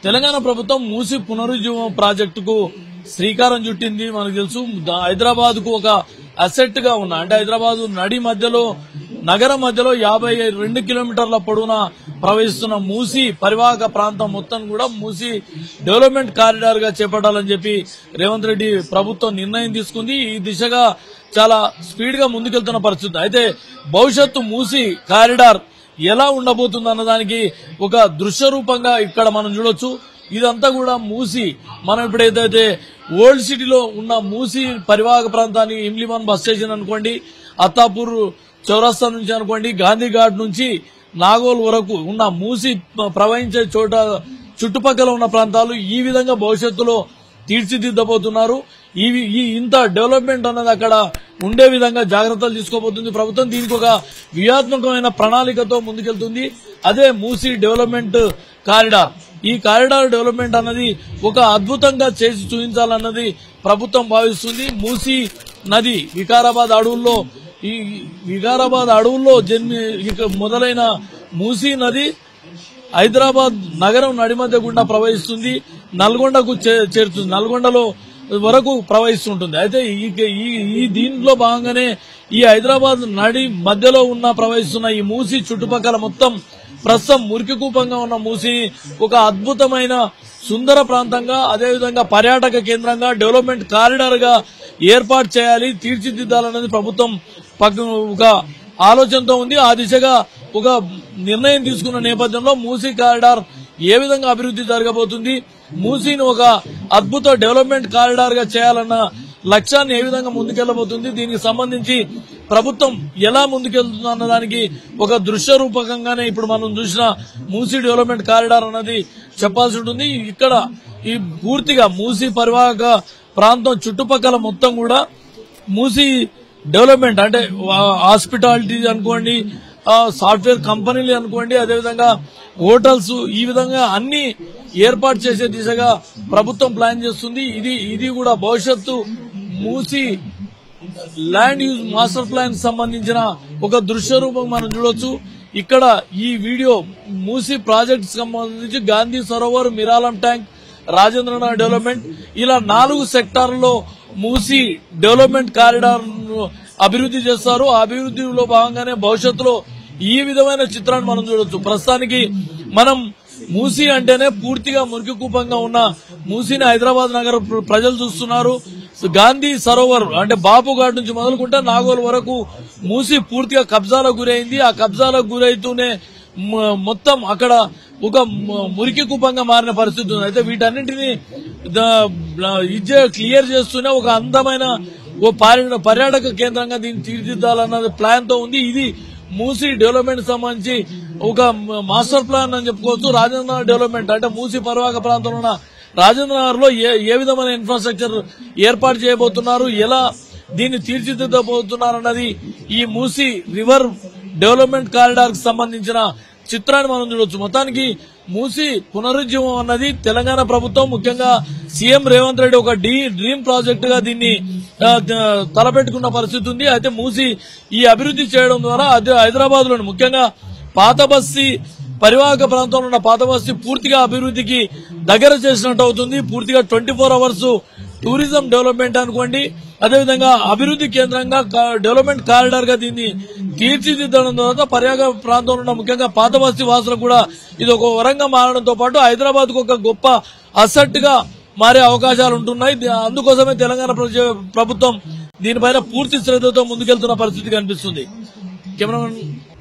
తెలంగాణ ప్రభుత్వం మూసి పునరుజ్జీవం ప్రాజెక్టుకు శ్రీకారం చుట్టింది. మనకు తెలుసు హైదరాబాద్ కు ఒక అసెట్ గా ఉన్న అంటే హైదరాబాద్ నడి మధ్యలో నగరం మధ్యలో 52 కిలోమీటర్ల పొడవున ప్రవహిస్తున్న మూసి పరివాహక ప్రాంతం మొత్తం కూడా మూసి డెవలప్మెంట్ కారిడార్ గా చేపట్టాలని చెప్పి రేవంత్ రెడ్డి ప్రభుత్వం నిర్ణయం తీసుకుంది. ఈ దిశగా చాలా స్పీడ్ గా ముందుకెళ్తున్న పరిస్థితి. అయితే భవిష్యత్తు మూసి కారిడార్ ఎలా ఉండబోతుంది అన్నదానికి ఒక దృశ్య రూపంగా ఇక్కడ మనం చూడొచ్చు. ఇదంతా కూడా మూసి మనం ఇప్పుడు ఏదైతే ఓల్డ్ సిటీలో ఉన్న మూసి పరివాహక ప్రాంతాన్ని ఇమ్లిమాన్ బస్ స్టేషన్ అనుకోండి, అత్తాపూర్ చౌరస్తా నుంచి అనుకోండి, గాంధీ ఘాట్ నుంచి నాగోల్ వరకు ఉన్న మూసి ప్రవహించే చోట చుట్టుపక్కల ఉన్న ప్రాంతాలు ఈ విధంగా భవిష్యత్తులో తీర్చిదిద్దబోతున్నారు. ఈ ఇంత డెవలప్మెంట్ అన్నది అక్కడ ఉండే విధంగా జాగ్రత్తలు తీసుకోబోతుంది ప్రభుత్వం. దీనికి ఒక వ్యూహాత్మకమైన ప్రణాళికతో ముందుకెళ్తుంది. అదే మూసి డెవలప్మెంట్ కారిడార్. ఈ కారిడార్ డెవలప్మెంట్ అన్నది ఒక అద్భుతంగా చేసి చూపించాలన్నది ప్రభుత్వం భావిస్తుంది. మూసి నది వికారాబాద్ అడవుల్లో మొదలైన మూసి నది హైదరాబాద్ నగరం నడిమధ్య గుండా ప్రవహిస్తుంది, నల్గొండకు చేరుతుంది, నల్గొండలో వరకు ప్రవహిస్తుంటుంది. అయితే ఈ దీంట్లో భాగంగానే ఈ హైదరాబాద్ నడి మధ్యలో ప్రవహిస్తున్న ఈ మూసి చుట్టుపక్కల మొత్తం ప్రస్తుతం మురికి కూపంగా ఉన్న మూసి ఒక అద్భుతమైన సుందర ప్రాంతంగా, అదేవిధంగా పర్యాటక కేంద్రంగా, డెవలప్మెంట్ కారిడార్ గా ఏర్పాటు చేయాలి, తీర్చిదిద్దాలన్నది ప్రభుత్వం ఒక ఆలోచనతో ఉంది. ఆ దిశగా ఒక నిర్ణయం తీసుకున్న నేపథ్యంలో మూసీ కారిడార్ ఏ విధంగా అభివృద్ధి జరగబోతుంది, మూసీని ఒక అద్భుత డెవలప్మెంట్ కారిడార్ గా చేయాలన్న లక్ష్యాన్ని ఏ విధంగా ముందుకెళ్లబోతుంది, దీనికి సంబంధించి ప్రభుత్వం ఎలా ముందుకెళ్తుంది అన్నదానికి ఒక దృశ్య రూపకంగానే ఇప్పుడు మనం చూసిన మూసీ డెవలప్మెంట్ కారిడార్ అన్నది చెప్పాల్సి ఉంటుంది. ఇక్కడ ఈ పూర్తిగా మూసీ పరివాహక ప్రాంతం చుట్టుపక్కల మొత్తం కూడా మూసీ డెవలప్మెంట్ అంటే హాస్పిటాలిటీ అనుకోండి, సాఫ్ట్వేర్ కంపెనీలు అనుకోండి, అదేవిధంగా హోటల్స్, ఈ విధంగా అన్ని ఏర్పాటు చేసే దిశగా ప్రభుత్వం ప్లాన్ చేస్తుంది. ఇది కూడా భవిష్యత్తు మూసి ల్యాండ్ యూజ్ మాస్టర్ ప్లాన్ సంబంధించిన ఒక దృశ్య రూపం మనం చూడొచ్చు. ఇక్కడ ఈ వీడియో మూసి ప్రాజెక్ట్ సంబంధించి గాంధీ సరోవర్, మిరాలం ట్యాంక్, రాజేంద్రనగర్ డెవలప్మెంట్ ఇలా 4 సెక్టార్లలో మూసి డెవలప్మెంట్ కారిడార్ అభివృద్ధి చేస్తారు. ఆ అభివృద్ధిలో భాగంగానే భవిష్యత్తులో ఈ విధమైన చిత్రాన్ని మనం చూడొచ్చు. ప్రస్తుతానికి మనం మూసి అంటేనే పూర్తిగా మురికి కూపంగా ఉన్న మూసీని హైదరాబాద్ నగర ప్రజలు చూస్తున్నారు. గాంధీ సరోవర్ అంటే బాపుఘాట్ నుంచి మొదలుకుంటే నాగోల్ వరకు మూసి పూర్తిగా కబ్జాలకు గురైంది. ఆ కబ్జాలకు గురైతూనే మొత్తం అక్కడ ఒక మురికి కూపంగా మారిన పరిస్థితి ఉంది. అయితే వీటన్నింటినీ క్లియర్ చేస్తూనే ఒక అందమైన పర్యాటక కేంద్రంగా దీన్ని తీర్చిదిద్దాలన్న ప్లాన్ తో ఉంది. ఇది మూసీ డెవలప్మెంట్ సంబంధించి ఒక మాస్టర్ ప్లాన్ అని చెప్పుకోవచ్చు. రాజేంద్రనగర్ డెవలప్మెంట్ అంటే మూసీ పరివాహక ప్రాంతంలో ఉన్న రాజేంద్రనగర్ లో ఏ విధమైన ఇన్ఫ్రాస్ట్రక్చర్ ఏర్పాటు చేయబోతున్నారు, ఎలా దీన్ని తీర్చిదిద్దబోతున్నారు అన్నది ఈ మూసీ రివర్ డెవలప్మెంట్ కారిడార్ కు సంబంధించిన చిత్రాన్ని మనం చూడొచ్చు. మొత్తానికి మూసీ పునరుజ్జీవం అన్నది తెలంగాణ ప్రభుత్వం, ముఖ్యంగా సీఎం రేవంత్ రెడ్డి ఒక డ్రీమ్ ప్రాజెక్ట్ గా దీన్ని తలపెట్టుకున్న పరిస్థితి ఉంది. అయితే మూసీ ఈ అభివృద్ధి చేయడం ద్వారా అదే హైదరాబాద్ లోని ముఖ్యంగా పాత బస్తీ పరివాహక ప్రాంతంలో ఉన్న పాత బస్తీ పూర్తిగా అభివృద్ధికి దగ్గర చేసినట్టు అవుతుంది. పూర్తిగా 24 అవర్స్ టూరిజం డెవలప్మెంట్ అనుకోండి, అదేవిధంగా అభివృద్ధి కేంద్రంగా డెవలప్మెంట్ కారిడార్ గా దీన్ని తీర్చిదిద్దడం ద్వారా పర్యాటక ప్రాంతంలో ఉన్న ముఖ్యంగా పాత బస్తీ వాసులకు కూడా ఇది ఒక వరంగా మారడంతో పాటు హైదరాబాద్ కు ఒక గొప్ప అసెట్ గా మారే అవకాశాలు ఉంటున్నాయి. అందుకోసమే తెలంగాణ ప్రభుత్వం దీనిపైన పూర్తి శ్రద్ధతో ముందుకెళ్తున్న పరిస్థితి కనిపిస్తుంది. కెమెరామెన్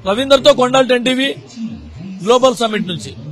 రవీందర్ తో కొండాల్ 10 టీవీ గ్లోబల్ సమిట్ నుంచి.